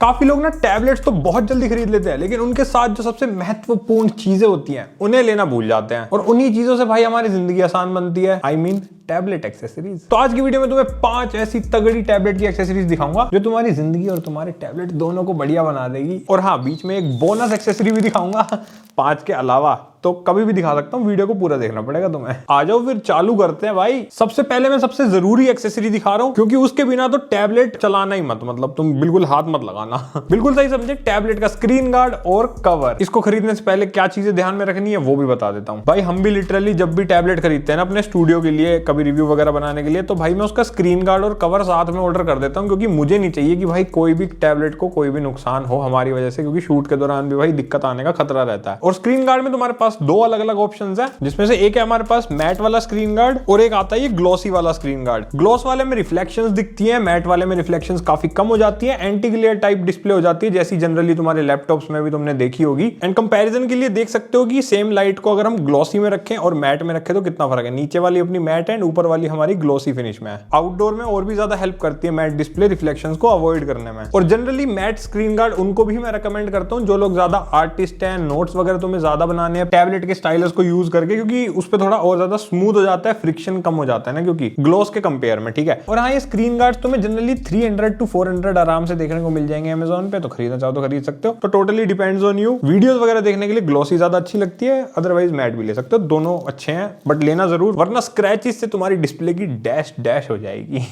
काफी लोग ना टैबलेट्स तो बहुत जल्दी खरीद लेते हैं, लेकिन उनके साथ जो सबसे महत्वपूर्ण चीजें होती हैं उन्हें लेना भूल जाते हैं, और उन्हीं चीजों से भाई हमारी जिंदगी आसान बनती है। I mean tablet accessories. तो आज की वीडियो में तुम्हें 5 ऐसी तगड़ी टैबलेट की एक्सेसरीज दिखाऊंगा जो तुम्हारी जिंदगी और तुम्हारे टैबलेट दोनों को बढ़िया बना देगी। और हाँ, बीच में एक बोनस एक्सेसरी भी दिखाऊंगा 5 के अलावा, तो कभी भी दिखा सकता हूँ, वीडियो को पूरा देखना पड़ेगा तुम्हें। आ जाओ फिर चालू करते हैं भाई। सबसे पहले मैं सबसे जरूरी एक्सेसरी दिखा रहा हूँ, क्योंकि उसके बिना तो टैबलेट चलाना ही मत, मतलब तुम बिल्कुल हाथ मत लगाना। बिल्कुल सही समझे, टैबलेट का स्क्रीन गार्ड और कवर। इसको खरीदने से पहले क्या चीजें ध्यान में रखनी है वो भी बता देता हूँ भाई। हम भी लिटरली जब भी टैबलेट खरीदते हैं ना अपने स्टूडियो के लिए, कभी रिव्यू वगैरह बनाने के लिए, तो भाई मैं उसका स्क्रीन गार्ड और कवर साथ में ऑर्डर कर देता हूँ, क्योंकि मुझे नहीं चाहिए कि भाई कोई भी टैबलेट को कोई भी नुकसान हो हमारी वजह से, क्योंकि शूट के दौरान भी भाई दिक्कत आने का खतरा रहता है। और स्क्रीन गार्ड में तुम्हारे पास 2 अलग अलग ऑप्शंस हैं, जिसमें से एक है हमारे पास मैट वाला स्क्रीन गार्ड और एक आता है ये ग्लॉसी वाला स्क्रीन गार्ड। ग्लॉस वाले में रिफ्लेक्शंस दिखती हैं, मैट वाले में रिफ्लेक्शंस काफी कम हो जाती है, एंटी ग्लेयर टाइप डिस्प्ले हो जाती है, जैसी जनरली तुम्हारे लैपटॉप्स में भी तुमने देखी होगी। एंड कंपैरिजन के लिए देख सकते हो कि सेम लाइट को अगर हम ग्लॉसी में रखें और मैट में रखें तो कितना फर्क है। नीचे वाली अपनी मैट एंड ऊपर वाली हमारी ग्लॉसी फिनिश में है। आउटडोर में और भी ज्यादा हेल्प करती है मैट डिस्प्ले रिफ्लेक्शंस को अवॉइड करने में। और जनरली मैट स्क्रीन गार्ड उनको भी मैं रेकमेंड करता हूं जो लोग ज्यादा आर्टिस्ट हैं, नोट्स वगैरह तुम्हें ज्यादा बनाने हैं टैबलेट के स्टाइलस को यूज करके, क्योंकि उस पे थोड़ा और ज्यादा स्मूथ हो जाता है, फ्रिक्शन कम हो जाता है ना, क्योंकि ग्लॉस के कंपेयर में, ठीक है। और हाँ, ये स्क्रीन गार्ड्स तुम्हें जनरली 300 to 400 आराम से देखने को मिल जाएंगे अमेज़न पे, तो खरीदना चाहो तो खरीद सकते हो। तो totally depends on you. Videos वगैरह देखने के लिए ग्लॉसी ज्यादा अच्छी लगती है, अदरवाइज मैट भी ले सकते हो, दोनों अच्छे हैं, बट लेना जरूर, वरना स्क्रैचेस से तुम्हारी डिस्प्ले की डैश हो जाएगी।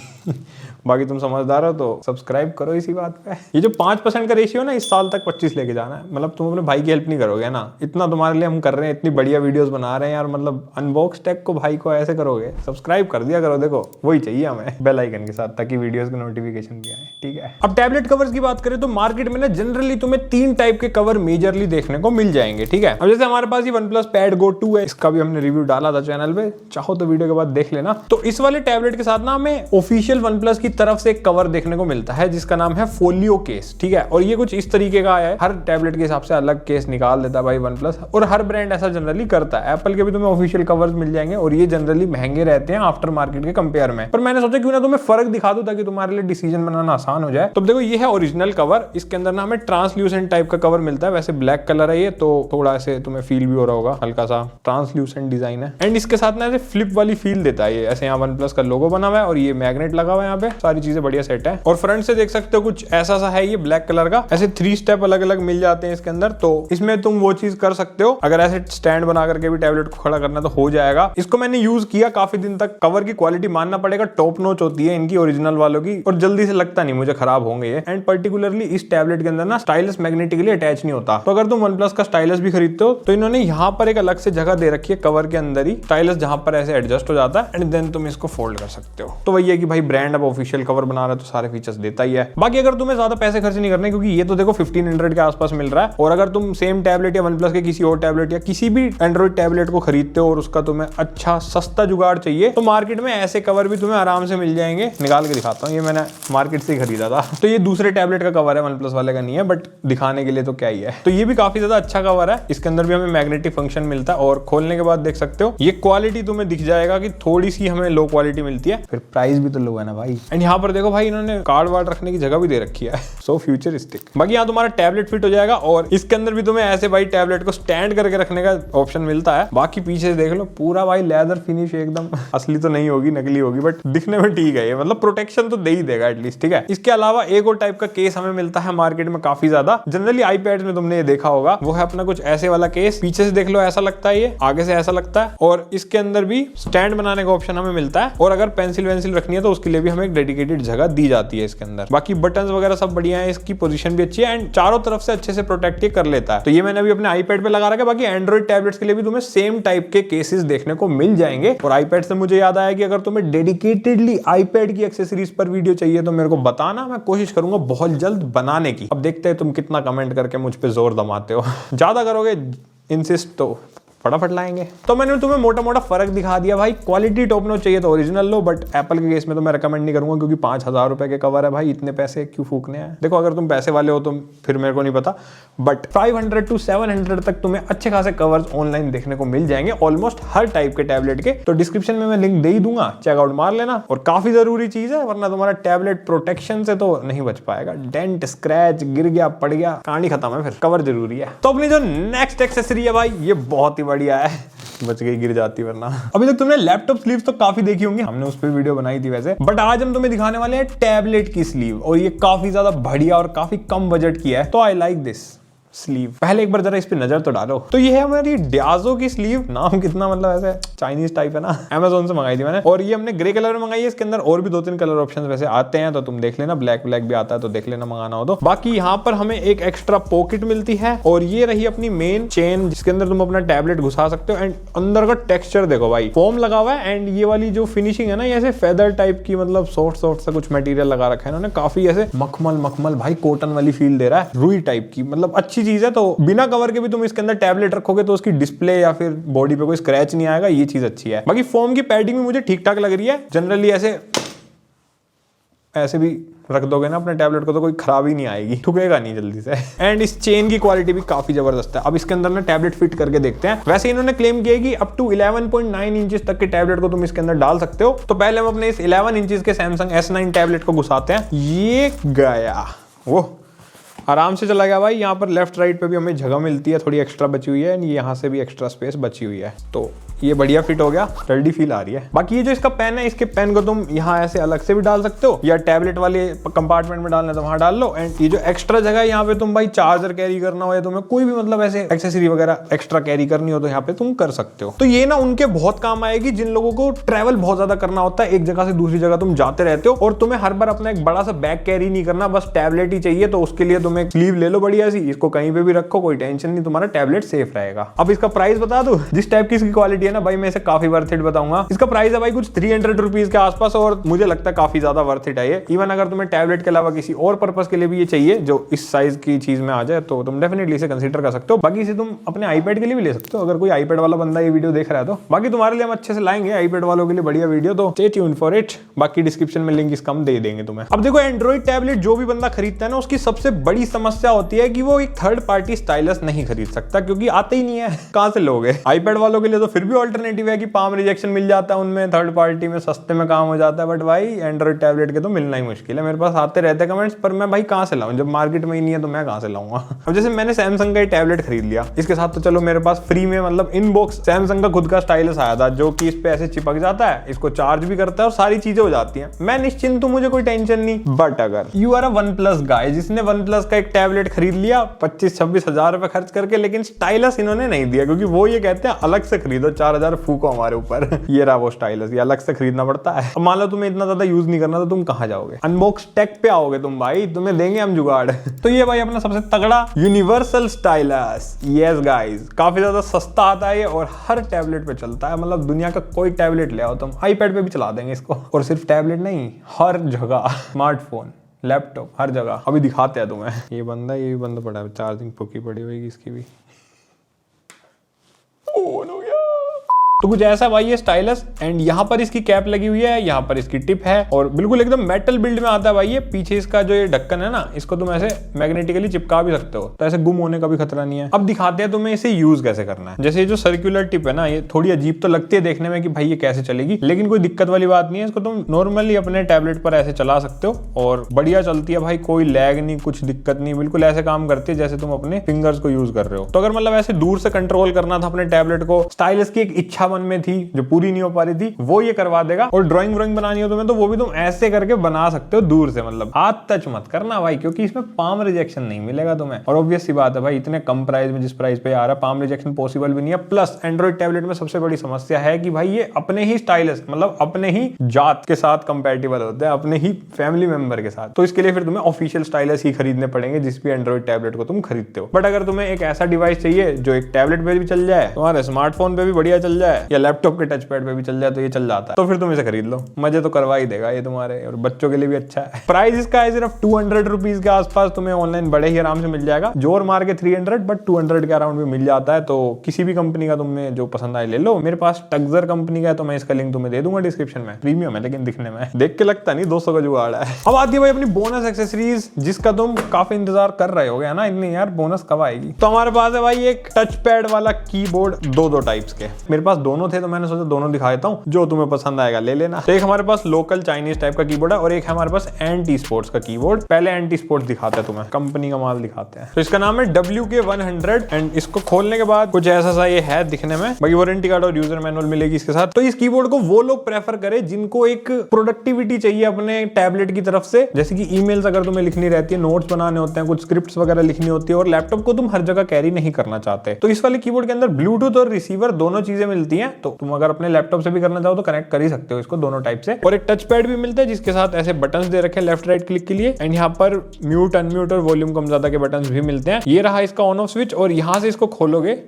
बाकी तुम समझदार हो तो सब्सक्राइब करो इसी बात पे। ये जो 5% का रेशियो ना, इस साल तक 25 लेके जाना है, मतलब तुम अपने भाई की हेल्प नहीं करोगे ना, इतना तुम्हारे लिए हम कर रहे हैं, इतनी बढ़िया वीडियोस बना रहे हैं यार, मतलब अनबॉक्स टेक को भाई को ऐसे करोगे, सब्सक्राइब कर दिया करो, देखो वही चाहिए हमें बेल आइकन के साथ, ताकि वीडियोस के नोटिफिकेशन भी आए, ठीक है। अब टैबलेट कवर्स की बात करें तो मार्केट में ना जनरली तुम्हें 3 टाइप के कवर मेजरली देखने को मिल जाएंगे, ठीक है। अब जैसे हमारे पास ये OnePlus Pad Go 2 है, इसका भी हमने रिव्यू डाला था चैनल पे, चाहो तो वीडियो के बाद देख लेना। तो इस वाले टैबलेट के साथ ना हमें ऑफिशियल OnePlus की तरफ से एक कवर देखने को मिलता है, जिसका नाम है फोलियो केस, ठीक है। और ये कुछ इस तरीके का है, हर टैबलेट के हिसाब से अलग केस निकाल देता है भाई OnePlus, और हर ब्रांड ऐसा जनरली करता है। एप्पल के भी तुम्हें ऑफिशियल कवर्स मिल जाएंगे, और ये जनरली महंगे रहते हैं आफ्टर मार्केट के कंपेयर में, पर मैंने सोचा क्यों ना तुम्हें फर्क दिखा दूं, ताकि तुम्हारे लिए डिसीजन बनाना आसान हो जाए। तो देखो, ये है ओरिजिनल कवर, इसके अंदर ना हमें ट्रांसल्यूसेंट टाइप का कवर मिलता है, वैसे ब्लैक कलर है ये, तो थोड़ा ऐसे तुम्हें फील भी हो रहा होगा, हल्का सा ट्रांसल्यूसेंट डिजाइन है। एंड इसके साथ ना ऐसे फ्लिप वाली फील देता है ये, ऐसे यहाँ OnePlus का लोगो बना हुआ है, और ये मैग्नेट लगा हुआ है यहाँ पे, सारी चीजें बढ़िया सेट है। और फ्रंट से देख सकते हो कुछ ऐसा सा है ये ब्लैक कलर का, ऐसे 3 स्टेप अलग अलग मिल जाते हैं इसके अंदर, तो इसमें तुम वो चीज कर सकते हो, अगर ऐसे स्टैंड बना करके भी टैबलेट को खड़ा करना तो हो जाएगा। इसको मैंने यूज किया काफी दिन तक, कवर की क्वालिटी मानना पड़ेगा टॉप नॉच होती है इनकी ओरिजिनल वालों की, और जल्दी से लगता नहीं मुझे खराब होंगे ये। एंड पर्टिकुलरली इस टैबलेट के अंदर ना स्टाइलस मैग्नेटिकली अटैच नहीं होता, तो अगर तुम OnePlus का स्टाइलस भी खरीदते हो तो इन्होंने यहाँ पर एक अलग से जगह दे रखी है कवर के अंदर ही, स्टाइलस जहां पर ऐसे एडजस्ट हो जाता है, एंड देन तुम इसको फोल्ड कर सकते हो। तो वही है कि भाई ब्रांड अब ऑफिशियल कवर बना रहा है तो सारे फीचर्स देता ही है। बाकी अगर तुम्हें ज्यादा पैसे खर्च नहीं करने, क्योंकि ये तो देखो 1500 के आसपास मिल रहा है, और अगर तुम सेम टैबलेट या OnePlus के किसी और टैबलेट या किसी भी एंड्रॉइड टैबलेट को खरीदते हो और उसका तुम्हें अच्छा सस्ता जुगाड़ चाहिए, तो मार्केट में ऐसे कवर भी तुम्हें आराम से मिल जाएंगे। निकाल के दिखाता हूँ, ये मैंने मार्केट से ही खरीदा था, तो ये दूसरे टैबलेट का कवर है, OnePlus वाले का नहीं है, बट दिखाने के लिए तो क्या ही है। तो ये भी काफी ज्यादा अच्छा कवर है, इसके अंदर भी हमें मैग्नेटिक फंक्शन मिलता है, और खोलने के बाद देख सकते हो ये क्वालिटी तुम्हें दिख जाएगा कि थोड़ी सी हमें लो क्वालिटी मिलती है, फिर प्राइस भी तो लो है ना भाई। एंड यहाँ पर देखो भाई, इन्होंने कार्ड वार्ड रखने की जगह भी दे रखी है, सो फ्यूचरिस्टिक। बाकी यहाँ तुम्हारा टैबलेट फिट हो जाएगा, और इसके अंदर भी तुम्हें ऐसे भाई टैबलेट को स्टैंड करके रखने का ऑप्शन मिलता है। बाकी पीछे से देख लो, पूरा भाई लेदर फिनिश एकदम, असली तो नहीं होगी, नकली होगी, बट दिखने में ठीक है ये, मतलब प्रोटेक्शन तो दे ही देगा एटलीस्ट, ठीक है। इसके अलावा एक और टाइप का केस हमें मिलता है मार्केट में काफी ज्यादा, जनरली आईपैड में तुमने ये देखा होगा, वो है अपना कुछ ऐसे वाला केस, पीछे से देख लो ऐसा लगता है, ये आगे से ऐसा लगता है, और इसके अंदर भी स्टैंड बनाने का ऑप्शन हमें मिलता है, और अगर पेंसिल वेंसिल रखनी है तो उसके लिए भी हमें एक डेडिकेटेड जगह दी जाती है इसके अंदर। बाकी बटन्स वगैरह सब बढ़िया है, इसकी पोजीशन भी अच्छी है, एंड चारों तरफ से अच्छे से प्रोटेक्ट कर लेता है। तो ये मैंने अभी अपने आईपैड पे लगा रखा है। बाकी एंड्रॉइड टैबलेट्स के लिए भी तुम्हें सेम टाइप के केसेस देखने को मिल जाएंगे। और आईपैड से मुझे याद आया कि अगर तुम्हें डेडिकेटेडली आईपैड की एक्सेसरीज पर वीडियो चाहिए तो मेरे को बताना, मैं कोशिश करूंगा बहुत जल्द बनाने की। अब देखते हैं तुम कितना कमेंट करके मुझ पे जोर दमाते हो। ज्यादा करोगे इंसिस्ट तो फटाफट लाएंगे। तो मैंने तुम्हें मोटा मोटा फर्क दिखा दिया भाई। क्वालिटी टॉप नॉच चाहिए तो ओरिजिनल लो, बट एप्पल के केस में तो मैं रिकमेंड नहीं करूंगा, क्योंकि 5,000 रुपए के कवर है भाई, इतने पैसे क्यों फूकने हैं। देखो अगर तुम पैसे वाले हो तो फिर मेरे को नहीं पता, बट 500 to 700 तक तुम्हें अच्छे खासे कवर्स ऑनलाइन देखने को मिल जाएंगे ऑलमोस्ट हर टाइप के टैबलेट के। तो डिस्क्रिप्शन में मैं लिंक दे ही दूंगा, चेकआउट मार लेना। और काफी जरूरी चीज है, वरना तुम्हारा टैबलेट प्रोटेक्शन से तो नहीं बच पाएगा। डेंट, स्क्रैच, गिर गया, पड़ गया, कहानी खत्म है। फिर कवर जरूरी है। तो अपनी जो नेक्स्ट एक्सेसरी है भाई, ये बहुत ही बढ़िया है, बच गई, गिर जाती वरना। अभी तक तुमने लैपटॉप स्लीव्स तो काफी देखी होंगी, हमने उस पर वीडियो बनाई थी वैसे, बट आज हम तुम्हें दिखाने वाले हैं टैबलेट की स्लीव, और ये काफी ज्यादा बढ़िया और काफी कम बजट की है। तो आई लाइक दिस स्लीव। पहले एक बार जरा इस पे नजर तो डालो। तो ये है हमारी डियाजो की स्लीव। नाम कितना मतलब ऐसे चाइनीज टाइप है ना। अमेज़न से मंगाई थी मैंने, और ये हमने ग्रे कलर में मंगाई है। इसके अंदर और भी 2-3 कलर ऑप्शंस वैसे आते हैं, तो तुम देख लेना। ब्लैक भी आता है तो देख लेना मंगाना हो तो। बाकी यहाँ पर हमें एक एक्स्ट्रा पॉकेट मिलती है, और ये रही अपनी मेन चेन, जिसके अंदर तुम अपना टैबलेट घुसा सकते हो। एंड अंदर का टेक्सचर देखो भाई, फोम लगा हुआ है। एंड ये वाली जो फिनिशिंग है ना, ये ऐसे फेदर टाइप की, मतलब सॉफ्ट सा कुछ मटेरियल लगा रखा है इन्होंने, काफी ऐसे मखमल भाई, कॉटन वाली फील दे रहा है, रुई टाइप की, मतलब अच्छी चीज है। तो बिना कवर के भी तुम इसके अंदर टैबलेट रखोगे तो उसकी डिस्प्ले या फिर बॉडी पे कोई स्क्रैच नहीं आएगा, ये चीज अच्छी है। बाकी फोम की पैडिंग भी मुझे ठीक ठाक लग रही है। जनरली ऐसे भी रख दोगे ना अपने टैबलेट को तो कोई खराबी नहीं आएगी, ठुकेगा नहीं जल्दी से। एंड इस चेन की क्वालिटी भी काफी जबरदस्त है। अब इसके अंदर ना टैबलेट फिट करके देखते हैं। वैसे इन्होंने क्लेम किया कि अप टू 11.9 इंचेस तक के टैबलेट को तुम इसके अंदर डाल सकते हो। तो पहले हम अपने इस 11 इंचेस के सैमसंग S9 टैबलेट को घुसाते हैं। ये गया, वो आराम से चला गया भाई। यहाँ पर लेफ्ट राइट पे भी हमें जगह मिलती है, थोड़ी एक्स्ट्रा बची हुई है, यहाँ से भी एक्स्ट्रा स्पेस बची हुई है। तो ये बढ़िया फिट हो गया, जल्दी फील आ रही है। बाकी ये जो इसका पेन है, इसके पेन को तुम यहाँ ऐसे अलग से भी डाल सकते हो, या टैबलेट वाले कंपार्टमेंट में डालना है तो वहां डाल लो। एंड ये जो एक्स्ट्रा जगह है, यहाँ पे तुम भाई चार्जर कैरी करना हो या तुम्हें कोई भी मतलब ऐसे एक्सेसरी वगैरह एक्स्ट्रा कैरी करनी हो तो यहाँ पे तुम कर सकते हो। तो ये ना उनके बहुत काम आएगी जिन लोगों को ट्रैवल बहुत ज्यादा करना होता है, एक जगह से दूसरी जगह तुम जाते रहते हो, और तुम्हें हर बार अपना एक बड़ा सा बैग कैरी नहीं करना, बस टैबलेट ही चाहिए। तो उसके लिए तुम एक स्लीव ले लो बढ़िया सी, इसको कहीं पे भी रखो, कोई टेंशन नहीं, तुम्हारा टैबलेट सेफ रहेगा। अब इसका प्राइस बता दूं, जिस टाइप की इसकी क्वालिटी है ना भाई, मैं इसे काफी वर्थ इट बताऊंगा। इसका प्राइस है भाई कुछ 300 रुपीज के आसपास, और मुझे लगता है काफी ज्यादा वर्थ इट है ये। इवन अगर तुम्हें टैबलेट के अलावा किसी और पर्पस के लिए भी ये चाहिए जो इस साइज की चीज में आ जाए, तो तुम डेफिनेटली इसे कंसीडर कर सकते हो। बाकी इसे तुम अपने आईपैड के लिए भी ले सकते हो, अगर कोई आईपैड वाला बंदा ये वीडियो देख रहा है तो। बाकी तुम्हारे लिए हम अच्छे से लाएंगे आईपैड वालों के लिए बढ़िया वीडियो, तो स्टे ट्यून्ड फॉर इट। बाकी डिस्क्रिप्शन में लिंक इसका हम दे देंगे तुम्हें। अब देखो, एंड्रॉइड टैबलेट जो भी बंदा खरीदता है ना, उसकी सबसे बड़ी समस्या होती है कि वो एक थर्ड पार्टी स्टाइलस नहीं खरीद सकता, क्योंकि आते ही नहीं है, कहां से लोगे। आईपैड वालों के लिए तो फिर भी ऑल्टरनेटिव है कि पाम रिजेक्शन मिल जाता है उनमें, थर्ड पार्टी में सस्ते में काम हो जाता है। बट भाई एंड्रॉइड टैबलेट के तो मिलना ही मुश्किल है। मेरे पास आते रहते हैं कमेंट्स, पर मैं भाई कहां से लाऊं, जब मार्केट में ही नहीं है तो मैं कहां से लाऊंगा। अब जैसे मैंने सैमसंग का टैबलेट खरीद लिया, इसके साथ तो चलो मेरे पास फ्री में मतलब इनबॉक्स सैमसंग का खुद का स्टाइलस आया था, जो कि इस पे ऐसे चिपक जाता है, इसको चार्ज भी करता है और सारी चीजें हो जाती हैं। मैं निश्चिंत हूं, मुझे कोई टेंशन नहीं। बट अगर you are a OnePlus guy, जिसने वन प्लस का एक टैबलेट खरीद लिया 25-26 हजार रुपए खर्च करके, लेकिन स्टाइलस इन्होंने नहीं दिया, क्योंकि वो ये कहते हैं अलग से खरीदो, 4000 फूको हमारे ऊपर। ये रहा वो स्टाइलस, ये अलग से खरीदना पड़ता है। अब मान लो तुम्हें इतना ज्यादा यूज नहीं करना तो तुम कहां जाओगे, अनबॉक्स टेक पे आओगे तुम भाई, तुम्हें देंगे हम जुगाड़। तो ये भाई अपना सबसे तगड़ा यूनिवर्सल स्टाइलस। यस गाइस, काफी ज्यादा सस्ता आता है ये, और हर टैबलेट पे चलता है। मतलब दुनिया का कोई टैबलेट ले आओ तुम, आईपैड पे भी चला देंगे इसको। और सिर्फ टैबलेट नहीं, हर जगह, स्मार्टफोन, लैपटॉप, हर जगह। अभी दिखाते हैं तुम्हें। ये बंदा, ये भी बंद पड़ा है, चार्जिंग पुकी पड़ी हुई इसकी भी। ऑन हो गया। तो कुछ ऐसा भाई ये स्टाइलस, एंड यहाँ पर इसकी कैप लगी हुई है, यहाँ पर इसकी टिप है, और बिल्कुल एकदम मेटल बिल्ड में आता है भाई ये। पीछे इसका जो ये ढक्कन है ना, इसको तुम ऐसे मैग्नेटिकली चिपका भी सकते हो, तो ऐसे गुम होने का भी खतरा नहीं है। अब दिखाते हैं तुम्हें इसे यूज कैसे करना है। जैसे ये जो सर्कुलर टिप है ना, ये थोड़ी अजीब तो लगती है देखने में कि भाई ये कैसे चलेगी, लेकिन कोई दिक्कत वाली बात नहीं है। इसको तुम नॉर्मली अपने टैबलेट पर ऐसे चला सकते हो और बढ़िया चलती है भाई, कोई लैग नहीं, कुछ दिक्कत नहीं, बिल्कुल ऐसे काम करती है जैसे तुम अपने फिंगर्स को यूज कर रहे हो। तो अगर मतलब ऐसे दूर से कंट्रोल करना था अपने टैबलेट को, स्टाइलस की एक इच्छा मन में थी जो पूरी नहीं हो पा रही थी, वो ये करवा देगा। और ड्राइंग बनानी हो तुम्हें तो वो भी तुम ऐसे करके बना सकते हो दूर से, मतलब हाथ टच मत करना भाई, क्योंकि इसमें पाम रिजेक्शन नहीं मिलेगा तुम्हें। और ऑब्वियस सी बात है भाई, इतने कम प्राइस में जिस प्राइस पे आ रहा है, पाम रिजेक्शन पॉसिबल भी नहीं है। प्लस एंड्रॉइड टैबलेट में सबसे बड़ी समस्या है कि भाई ये अपने ही स्टाइलस, मतलब अपने ही जात के साथ कंपैटिबल होते हैं, अपने ही फैमिली मेंबर के साथ। तो इसके लिए फिर तुम्हें ऑफिशियल स्टाइलस ही खरीदने पड़ेंगे, जिस भी एंड्रॉइड टैबलेट को तुम खरीदते हो। बट अगर तुम्हें एक ऐसा डिवाइस चाहिए जो एक टैबलेट पे भी चल जाए, तुम्हारे स्मार्टफोन पे भी बढ़िया चल जाए, है या लैपटॉप के टच पैड पे भी चल जाए तो ये चल जाता है, तो फिर तुम इसे खरीद लो, मजे तो करवा ही देगा ये तुम्हारे, और बच्चों के लिए भी अच्छा है। प्राइस इसका है सिर्फ 200 रुपीज के आसपास, तुम्हें ऑनलाइन बड़े ही आराम से मिल जाएगा, जोर मार के 300 बट 200 के अराउंड भी मिल जाता है। तो किसी भी कंपनी का तुम्हें जो पसंद आए ले लो। मेरे पास टक्सर कंपनी का है तो मैं इसका लिंक तुम्हें दे दूंगा डिस्क्रिप्शन में। प्रीमियम है लेकिन दिखने में देख के लगता नहीं 200 का जुगाड़ है। अब आती है भाई अपनी बोनस एक्सेसरीज, जिसका तुम काफी इंतजार कर रहे होगे ना, इतनी यार बोनस कब आएगी। तो हमारे पास है भाई एक टच पैड वाला कीबोर्ड, दो टाइप्स के। मेरे पास दोनों थे तो मैंने सोचा दोनों दिखा देता हूँ, जो तुम्हें पसंद आएगा ले लेना। तो एक हमारे पास लोकल चाइनीज टाइप का कीबोर्ड है और एक हमारे पास एंटी स्पोर्ट्स का कीबोर्ड। पहले एंटी स्पोर्ट्स दिखाते हैं तुम्हें, कंपनी का माल दिखाते हैं। तो इसका नाम है WK100 एंड इसको खोलने के बाद कुछ ऐसा सा ये है दिखने में। बाकी वारंटी कार्ड और यूजर मैनुअल मिलेगी इसके साथ। तो इस कीबोर्ड को वो लोग प्रेफर करें जिनको एक प्रोडक्टिविटी चाहिए अपने टैबलेट की तरफ से, जैसे कि ईमेल्स अगर तुम्हें लिखनी रहती है, नोट्स बनाने होते हैं, कुछ स्क्रिप्ट्स वगैरह लिखनी होती है और लैपटॉप को तुम हर जगह कैरी नहीं करना चाहते, तो इस वाले कीबोर्ड के अंदर ब्लूटूथ और रिसीवर दोनों चीजें मिलती हैं। तो तुम अगर अपने लैपटॉप से भी करना चाहो तो कनेक्ट कर ही सकते हो इसको दोनों टाइप से। और एक टच पैड भी मिलता है जिसके साथ ऐसे बटन्स दे रखे हैं लेफ्ट राइट क्लिक के लिए, एंड यहाँ पर म्यूट अनम्यूट और वॉल्यूम कम ज्यादा के बटन्स भी मिलते हैं। ये रहा इसका ऑन ऑफ स्विच, और यहाँ से इसको खोलोगे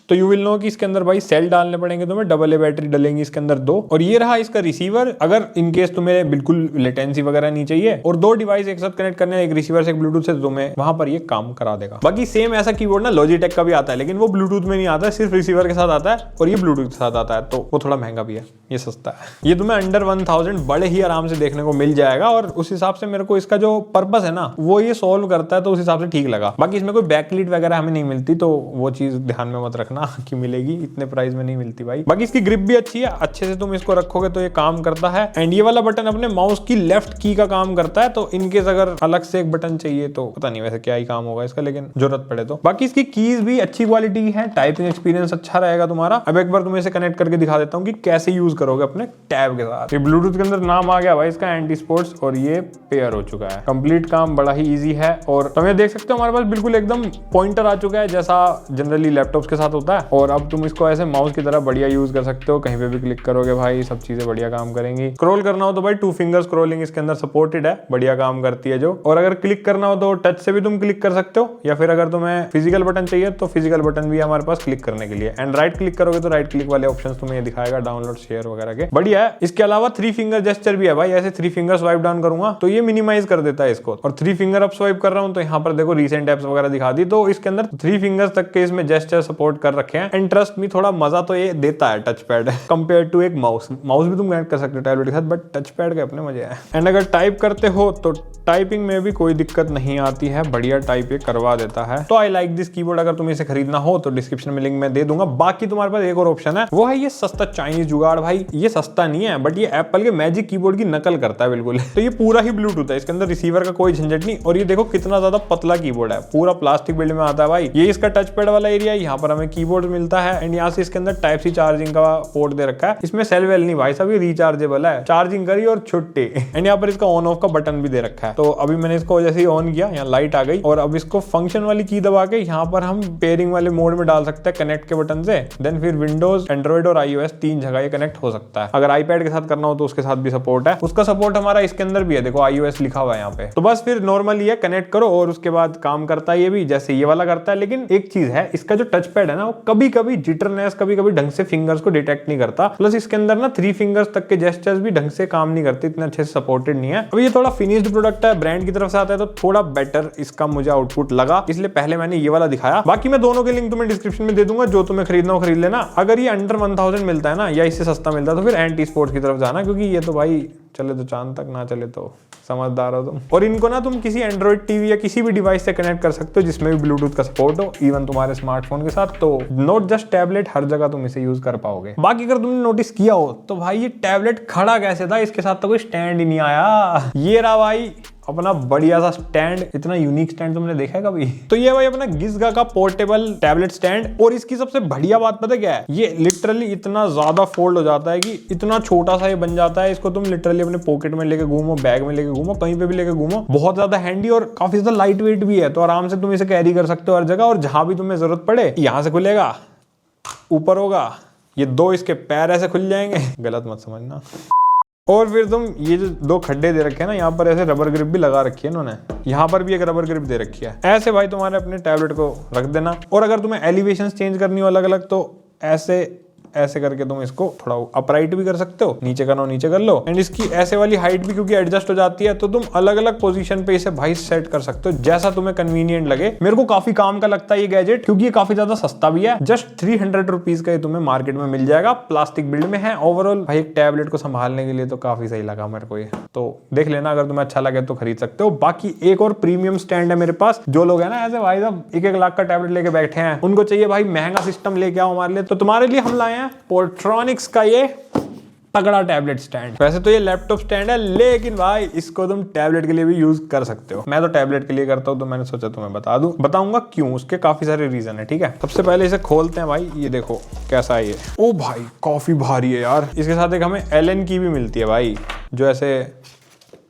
तो यू विल नो कि इसके अंदर भाई सेल डालने पड़ेंगे तुम्हें, डबल ए बैटरी डलेंगी इसके अंदर 2। और ये रहा इसका रिसीवर, अगर इनकेस तुम्हें बिल्कुल लेटेंसी वगैरह नहीं चाहिए और 2 डिवाइस एक साथ कनेक्ट करने, एक रिसीवर से एक ब्लूटूथ से, तुम्हें वहां पर ये काम करा देगा। बाकी सेम ऐसा कीबोर्ड ना लॉजिटेक का भी आता है, लेकिन वो ब्लूटूथ में नहीं आता है, सिर्फ रिसीवर के साथ आता है, और ये ब्लूटूथ के साथ आता है, तो वो थोड़ा महंगा भी है, ये सस्ता है। ये तुम्हें अंडर 1000 बड़े ही आराम से देखने को मिल जाएगा, और उस हिसाब से मेरे को इसका जो पर्पस है ना वो ये सॉल्व करता है, तो उस हिसाब से ठीक लगा। बाकी इसमें कोई बैकलीट वगैरह हमें नहीं मिलती, तो वो चीज ध्यान में मत रखना कि मिलेगी, इतने प्राइस में नहीं मिलती भाई। बाकी इसकी ग्रिप भी अच्छी है, अच्छे से तुम इसको रखोगे तो ये काम करता है। एंड ये वाला बटन अपने माउस की लेफ्ट की का काम करता है, तो इनकेस अगर अलग से एक बटन चाहिए तो पता नहीं वैसे क्या ही काम होगा इसका, लेकिन जरूरत पड़े तो। बाकी इसकी कीज भी अच्छी क्वालिटी की है, टाइपिंग एक्सपीरियंस अच्छा रहेगा तुम्हारा। अब एक बार तुम्हें इसे कनेक्ट करके दिखा देता हूँ कि कैसे यूज करोगे अपने टैब के साथ। ये ब्लूटूथ के अंदर नाम आ गया भाई इसका एंटी स्पोर्ट्स, और ये पेयर हो चुका है। कंप्लीट काम बड़ा ही ईजी है, और तुम ये देख सकते हो हमारे पास बिल्कुल एकदम पॉइंटर आ चुका है, जैसा जनरली लैपटॉप्स के साथ होता है। और अब तुम इसको ऐसे माउस की तरह बढ़िया यूज कर सकते हो, कहीं पे भी क्लिक करोगे भाई सब चीजें बढ़िया काम करेंगी। स्क्रॉल करना हो तो भाई 2 फिंगर स्क्रॉलिंग इसके अंदर सपोर्टेड है, बढ़िया काम करती है जो। और अगर क्लिक करना हो तो टच से भी तुम क्लिक कर सकते हो, या फिर अगर तुम्हें फिजिकल बटन चाहिए तो फिजिकल बटन भी है हमारे पास क्लिक करने के लिए। एंड राइट क्लिक करोगे तो राइट क्लिक वाले ऑप्शन तुम्हें ये दिखाएगा, डाउनलोड शेयर वगैरह के, बढ़िया है। इसके अलावा 3 फिंगर जेस्चर भी है भाई, ऐसे 3 फिंगर स्वाइप डाउन करूंगा तो ये मिनिमाइज कर देता है इसको, और 3 फिंगर अप स्वाइप कर रहा हूं तो यहाँ पर देखो रिसेंट एप्स वगैरह दिखा दी। तो इसके अंदर 3 फिंगर्स तक के इसमें जेस्चर सपोर्ट कर रखे हैं। एंड ट्रस्ट मी थोड़ा मजा तो ये देता है टच पैड कंपेयर टू एक माउस भी तुम कनेक्ट कर सकते हो टैबलेट के साथ, बट टच पैड के अपने मजे हैं। एंड अगर टाइप करते हो तो टाइपिंग में भी कोई दिक्कत नहीं आती है, बढ़िया टाइप ये करवा देता है। तो आई लाइक दिस कीबोर्ड। अगर तुम्हें इसे खरीदना हो तो डिस्क्रिप्शन में लिंक मैं दे दूंगा। बाकी तुम्हारे पास एक और ऑप्शन है, वो है ये सस्ता चाइनीज जुगाड़। भाई ये सस्ता नहीं है, बट ये एप्पल के मैजिक कीबोर्ड की नकल करता है बिल्कुल। तो ये पूरा ही ब्लूटूथ है, इसके अंदर रिसीवर का कोई झंझट नहीं। और ये देखो कितना ज्यादा पतला कीबोर्ड है, पूरा प्लास्टिक बिल्ड में आता है भाई। ये इसका टच पैड वाला एरिया है, यहाँ पर हमें कीबोर्ड मिलता है। एंड यहाँ से इसके अंदर टाइप सी चार्जिंग का पोर्ट दे रखा है। इसमें सेल वेल नहीं भाई साहब, ये रिचार्जेबल है, चार्जिंग करी और छुट्टी। एंड यहाँ पर इसका ऑन ऑफ का बटन भी दे रखा है। तो अभी मैंने इसको जैसे ही ऑन किया, यहाँ लाइट आ गई, और अब इसको फंक्शन वाली की दबा के यहाँ पर हम पेयरिंग वाले मोड में डाल सकते हैं कनेक्ट के बटन से। देन फिर विंडोज, एंड्रॉइड और iOS 3 जगह ये कनेक्ट हो सकता है। अगर iPad के साथ करना हो तो उसके साथ भी सपोर्ट है। उसका सपोर्ट हमारा इसके अंदर भी है, देखो iOS लिखा हुआ है यहाँ पे। तो बस फिर नॉर्मली ये कनेक्ट करो और उसके बाद काम करता है ये भी जैसे ये वाला करता है। लेकिन एक चीज है, इसका जो टच पैड है ना, वो कभी कभी जिटरनेस, कभी कभी ढंग से फिंगर्स को डिटेक्ट नहीं करता। प्लस इसके अंदर ना 3 फिंगर्स तक के जेस्चर्स भी ढंग से काम नहीं करते, इतने अच्छे से सपोर्टेड नहीं है। अब ये थोड़ा फिनिश्ड प्रोडक्ट है, ब्रांड की तरफ से आता है, तो थोड़ा बेटर इसका मुझे आउटपुट लगा, इसलिए पहले मैंने ये वाला दिखाया। बाकी मैं दोनों के लिंक तुम्हें डिस्क्रिप्शन में दे दूंगा, जो तुम्हें खरीदना हो खरीद लेना। अगर ये अंडर 1000 मिलता है ना, या इससे सस्ता मिलता है, तो फिर एंटी स्पोर्ट्स की तरफ जाना, क्योंकि ये तो भाई चले तो चांद तक, ना चले तो समझदार हो तुम। और इनको ना तुम किसी एंड्रॉइड टीवी या किसी भी डिवाइस से कनेक्ट कर सकते हो जिसमें भी ब्लूटूथ का सपोर्ट हो, इवन तुम्हारे स्मार्टफोन के साथ। तो नॉट जस्ट टैबलेट, हर जगह तुम इसे यूज कर पाओगे। बाकी अगर तुमने नोटिस किया हो तो भाई ये टैबलेट खड़ा कैसे था, इसके साथ तो कोई स्टैंड ही नहीं आया। ये रहा भाई अपना बढ़िया सा स्टैंड। इतना यूनिक स्टैंड तुमने देखा है कभी? तो ये भाई अपना गिज़गा का पोर्टेबल टैबलेट स्टैंड। और इसकी सबसे बढ़िया बात पता क्या है, ये लिटरली इतना ज्यादा फोल्ड हो जाता है कि इतना छोटा सा ये बन जाता है। इसको तुम लिटरली अपने पॉकेट में लेके घूमो, बैग में लेके घूमो, कहीं पे भी लेके घूमो, बहुत ज्यादा हैंडी और काफी ज्यादा लाइट वेट भी है। तो आराम से तुम इसे कैरी कर सकते हो हर जगह, और जहां भी तुम्हें जरूरत पड़े। यहाँ से खुलेगा, ऊपर होगा, ये 2 इसके पैर ऐसे खुल जाएंगे, गलत मत समझना। और फिर तुम ये जो 2 खड्डे दे रखे हैं ना, यहाँ पर ऐसे रबर ग्रिप भी लगा रखी है इन्होंने, यहाँ पर भी एक रबर ग्रिप दे रखी है। ऐसे भाई तुम्हारे अपने टैबलेट को रख देना। और अगर तुम्हें एलिवेशन चेंज करनी हो अलग अलग, तो ऐसे ऐसे करके तुम इसको थोड़ा अपराइट भी कर सकते हो, नीचे करो नीचे कर लो। एंड इसकी ऐसे वाली हाइट भी क्योंकि एडजस्ट हो जाती है, तो तुम अलग अलग पोजीशन पे इसे भाई सेट कर सकते हो जैसा तुम्हें कन्वीनियंट लगे। मेरे को काफी काम का लगता है ये गैजेट, क्योंकि ये काफी ज्यादा सस्ता भी है। जस्ट 300 रुपीज का ये तुम्हें मार्केट में मिल जाएगा, प्लास्टिक बिल्ड में है। ओवरऑल भाई एक टैबलेट को संभालने के लिए तो काफी सही लगा मेरे को ये, तो देख लेना अगर तुम्हें अच्छा लगे तो खरीद सकते हो। बाकी एक और प्रीमियम स्टैंड है मेरे पास। जो लोग है ना ऐसे भाई साहब 1-1 लाख का टैबलेट लेके बैठे हैं, उनको चाहिए भाई महंगा सिस्टम लेके आओ हमारे लिए, तो तुम्हारे लिए हम लाए हैं पोर्ट्रॉनिक्स का ये तगड़ा टैबलेट स्टैंड। वैसे तो ये लैपटॉप स्टैंड है, लेकिन भाई इसको तुम टैबलेट के लिए भी यूज कर सकते हो। मैं तो टैबलेट के लिए करता हूँ, तो मैंने सोचा तुम्हें बताऊंगा क्यों। उसके काफी सारे रीजन है, ठीक है। सबसे पहले इसे खोलते हैं भाई, ये देखो कैसा है ये। ओ भाई काफी भारी है यार। इसके साथ एक हमें एलन की भी मिलती है भाई, जो ऐसे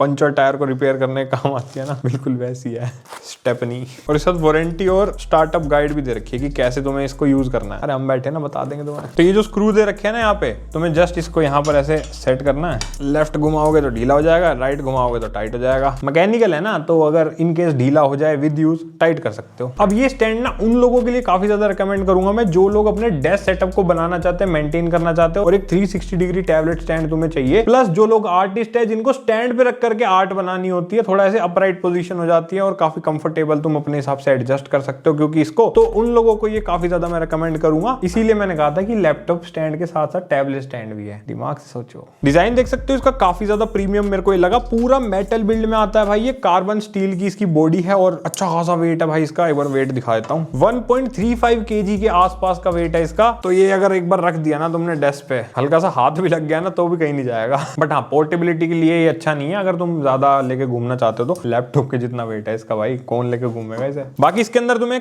पंचर टायर को रिपेयर करने का काम आती है ना, बिल्कुल वैसी है स्टेपनी। और इस साथ वारंटी और स्टार्टअप गाइड भी दे रखी है कि कैसे तुम्हें इसको यूज करना है। अरे हम बैठे ना, बता देंगे तुम्हें। तो ये जो स्क्रू दे रखे हैं ना यहाँ पे, तुम्हें जस्ट इसको यहाँ पर ऐसे सेट करना है। लेफ्ट घुमाओगे तो ढीला हो जाएगा, राइट घुमाओगे तो टाइट हो जाएगा। मैकेनिकल है ना, तो अगर इन केस ढीला हो जाए विद यूज टाइट कर सकते हो। अब ये स्टैंड ना उन लोगों के लिए काफी ज्यादा रिकमेंड करूंगा मैं, जो लोग अपने डेस्क सेटअप को बनाना चाहते हैं, मेंटेन करना चाहते हो, और एक 360 डिग्री टैबलेट स्टैंड तुम्हें चाहिए। प्लस जो लोग आर्टिस्ट है, जिनको स्टैंड पे रख करके आर्ट बनानी होती है, थोड़ा ऐसे अपराइट पोजीशन हो जाती है और काफी कंफर्टेबल तुम अपने हिसाब से एडजस्ट कर सकते हो, क्योंकि इसको तो उन लोगों को ये काफी ज्यादा मैं रिकमेंड करूंगा। इसीलिए मैंने कहा था कि लैपटॉप स्टैंड के साथ साथ टैबलेट स्टैंड भी है। दिमाग से सोचो। डिजाइन देख सकते हो इसका, काफी ज्यादा प्रीमियम मेरे को ये लगा। पूरा मेटल बिल्ड में आता है भाई, ये कार्बन स्टील की इसकी बॉडी है और अच्छा खासा वेट है भाई इसका। एक बार वेट दिखा देता हूँ, 1.35 kg के आसपास का वेट है इसका। तो ये अगर एक बार रख दिया ना तुमने डेस्क पे, हल्का सा हाथ भी लग गया ना तो भी कहीं नहीं जाएगा। बट हाँ, पोर्टेबिलिटी के लिए ये अच्छा नहीं है। अगर तुम ज्यादा लेके घूमना चाहते हो तो लैपटॉप के जितना वेट है इसका भाई, कौन लेके घूमेगा इसे। बाकी इसके अंदर तुम्हें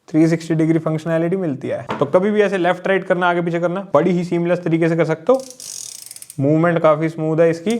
360 डिग्री फंक्शनैलिटी मिलती है, तो कभी भी ऐसे लेफ्ट राइट करना, आगे पीछे करना, बड़ी ही सीमलेस तरीके से कर सकते हो। मूवमेंट काफी स्मूथ है इसकी।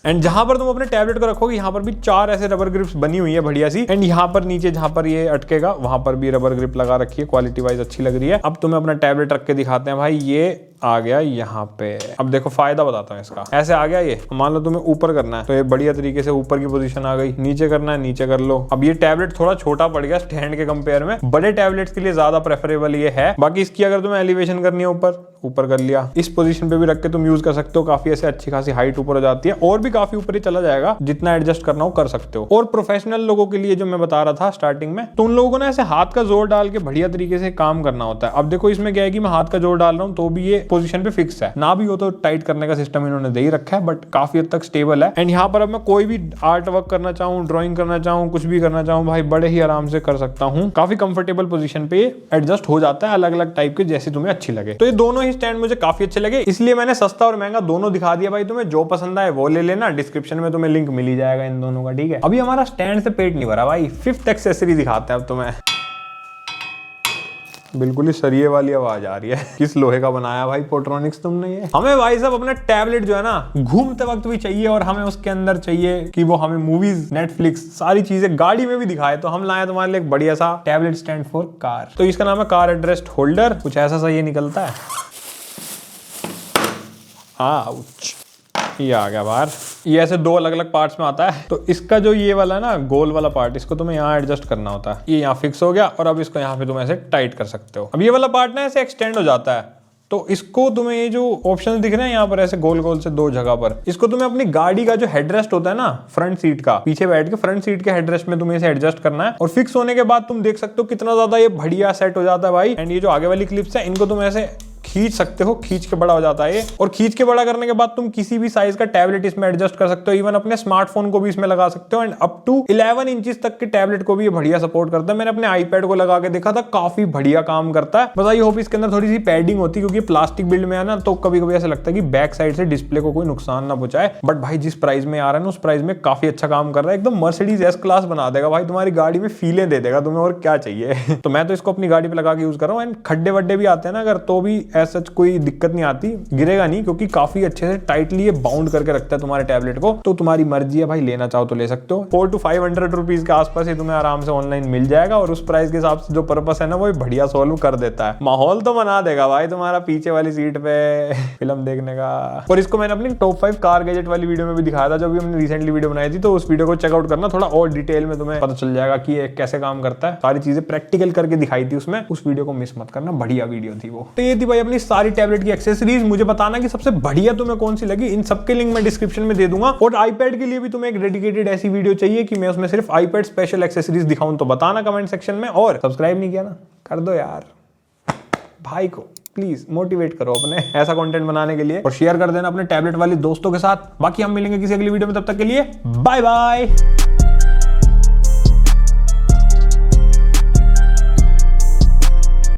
एंड जहां पर तुम अपने टैबलेट को रखोगे, यहाँ पर भी 4 ऐसे रबर ग्रिप्स बनी हुई है बढ़िया सी। एंड यहाँ पर नीचे जहां पर ये अटकेगा, वहां पर भी रबर ग्रिप लगा रखी है। क्वालिटी वाइज अच्छी लग रही है। अब तुम्हें अपना टैबलेट रख के दिखाते हैं भाई। ये आ गया यहाँ पे। अब देखो फायदा बताता हूँ इसका। ऐसे आ गया ये, मान लो तुम्हें ऊपर करना है तो ये बढ़िया तरीके से ऊपर की पोजीशन आ गई। नीचे करना है, नीचे कर लो। अब ये टैबलेट थोड़ा छोटा पड़ गया स्टैंड के कंपेयर में, बड़े टैबलेट्स के लिए ज्यादा प्रेफरेबल ये है। बाकी इसकी अगर तुम्हें एलिवेशन करनी है ऊपर कर लिया, इस पोजीशन पे भी रख के तुम यूज कर सकते हो। काफी ऐसे अच्छी खासी हाइट ऊपर हो जाती है, और भी काफी ऊपर ही चला जाएगा, जितना एडजस्ट करना हो कर सकते हो। और प्रोफेशनल लोगों के लिए जो मैं बता रहा था स्टार्टिंग में, तो उन लोगों को ना ऐसे हाथ का जोर डाल के बढ़िया तरीके से काम करना होता है। अब देखो इसमें क्या है कि मैं हाथ का जोर डाल रहा हूँ तो भी ये पोजीशन पे फिक्स है, ना भी हो तो टाइट करने का सिस्टम इन्होंने दे ही रखा है, बट काफी हद तक स्टेबल है। एंड यहाँ पर अब मैं कोई भी आर्ट वर्क करना चाहूँ, ड्राइंग करना चाहूँ, कुछ भी करना चाहूँ भाई, बड़े ही आराम से कर सकता हूँ। काफी कंफर्टेबल पोजीशन पे एडजस्ट हो जाता है, अलग अलग टाइप के, जैसे तुम्हें अच्छी लगे। तो ये दोनों ही स्टैंड मुझे काफी अच्छे लगे, इसलिए मैंने सस्ता और महंगा दोनों दिखा दिया भाई। तुम्हें जो पसंद आए वो ले लेना, डिस्क्रिप्शन में तुम्हें लिंक मिल ही जाएगा इन दोनों का, ठीक है। अभी हमारा स्टैंड से पेट नहीं भरा भाई, 5th एक्सेसरी दिखाते हैं अब तुम्हें। बिल्कुल ही सरिये वाली आवाज आ रही है। किस लोहे का बनाया भाई पोर्ट्रॉनिक्स तुमने ये। हमें भाई साहब अपना टैबलेट जो है ना घूमते वक्त भी चाहिए, और हमें उसके अंदर चाहिए कि वो हमें मूवीज, नेटफ्लिक्स, सारी चीजें गाड़ी में भी दिखाए। तो हम लाए तुम्हारे लिए एक बढ़िया सा टैबलेट स्टैंड फॉर कार। तो इसका नाम है कार एडरेस्ट होल्डर। कुछ ऐसा सा ये निकलता है। आउच, ये आ गया बाहर। ये ऐसे 2 अलग अलग पार्ट्स में आता है। तो इसका जो ये वाला ना गोल वाला पार्ट, इसको तुम्हें यहाँ एडजस्ट करना होता है। ये यहाँ फिक्स हो गया, और अब इसको यहाँ पे तुम ऐसे टाइट कर सकते हो। अब ये वाला पार्ट ना ऐसे एक्सटेंड हो जाता है, तो इसको तुम्हें ये जो ऑप्शन दिख रहे हैं यहाँ पर ऐसे गोल गोल से 2 जगह पर, इसको तुम्हें अपनी गाड़ी का जो हेडरेस्ट होता है ना फ्रंट सीट का, पीछे बैठ के फ्रंट सीट के हेडरेस्ट में तुम्हें इसे एडजस्ट करना है। और फिक्स होने के बाद तुम देख सकते हो कितना ज्यादा ये बढ़िया सेट हो जाता है भाई। एंड ये जो आगे वाली क्लिप्स है, इनको तुम ऐसे खींच सकते हो, खींच के बड़ा हो जाता है ये। और खींच के बड़ा करने के बाद तुम किसी भी साइज का टैबलेट इसमें एडजस्ट कर सकते हो। इवन अपने स्मार्टफोन को भी इसमें लगा सकते हो। एंड अप टू 11 इंचेस तक के टैबलेट को भी ये बढ़िया सपोर्ट करता है। मैंने अपने आईपैड को लगा के देखा था, काफी बढ़िया काम करता है। बस आई होप इसके अंदर थोड़ी सी पैडिंग होती, क्योंकि प्लास्टिक बिल्ड में है ना, तो कभी कभी ऐसा लगता है कि बैक साइड से डिस्प्ले को कोई नुकसान ना पहुंचाए। बट भाई जिस प्राइस में आ रहा है ना, उस प्राइस में काफी अच्छा काम कर रहा है। एकदम मर्सिडीज एस क्लास बना देगा भाई, तुम्हारी गाड़ी में फीलें दे देगा तुम्हें, और क्या चाहिए। तो मैं तो इसको अपनी गाड़ी पे लगा के यूज कर रहा हूँ। एंड खड्डे वड्डे भी आते हैं ना अगर, तो भी ऐसा कोई दिक्कत नहीं आती, गिरेगा नहीं, क्योंकि काफी अच्छे से टाइटली ये बाउंड करके रखता है तुम्हारे टैबलेट को। तो तुम्हारी मर्जी है भाई, लेना चाहो तो ले सकते हो। 400 to 500 रुपीज के आसपास ही तुम्हें आराम से ऑनलाइन मिल जाएगा, और उस प्राइस के हिसाब से जो पर्पस है ना वो बढ़िया सॉल्व कर देता है। माहौल तो बना देगा भाई तुम्हारा पीछे वाली सीट पे फिल्म देखने का। और इसको मैंने अपनी टॉप 5 कार गैजेट वाली वीडियो में भी दिखाया था, जो भी हमने रिसेंटली वीडियो बनाई थी, तो उस वीडियो को चेकआउट करना, थोड़ा और डिटेल में तुम्हें पता चल जाएगा कि ये कैसे काम करता है। सारी चीजें प्रैक्टिकल करके दिखाई थी उसमें, उस वीडियो को मिस मत करना, बढ़िया वीडियो थी वो। तो ये थी भाई अपनी सारी टैबलेट की एक्सेसरीज। मुझे बताना कि सबसे बढ़िया तुम्हें कौन सी लगी। इन सबके लिंक मैं डिस्क्रिप्शन में दे दूंगा। और आईपैड के लिए भी तुम्हें एक डेडिकेटेड ऐसी वीडियो चाहिए कि मैं उसमें सिर्फ आईपैड स्पेशल एक्सेसरीज दिखाऊं, तो बताना कमेंट सेक्शन में। और सब्सक्राइब नहीं किया ना, कर दो यार, भाई को प्लीज मोटिवेट करो अपने ऐसा कंटेंट बनाने के लिए, और शेयर कर देना अपने टैबलेट वाले दोस्तों के साथ। बाकी हम मिलेंगे किसी अगली वीडियो में, तब तक के लिए बाय बाय।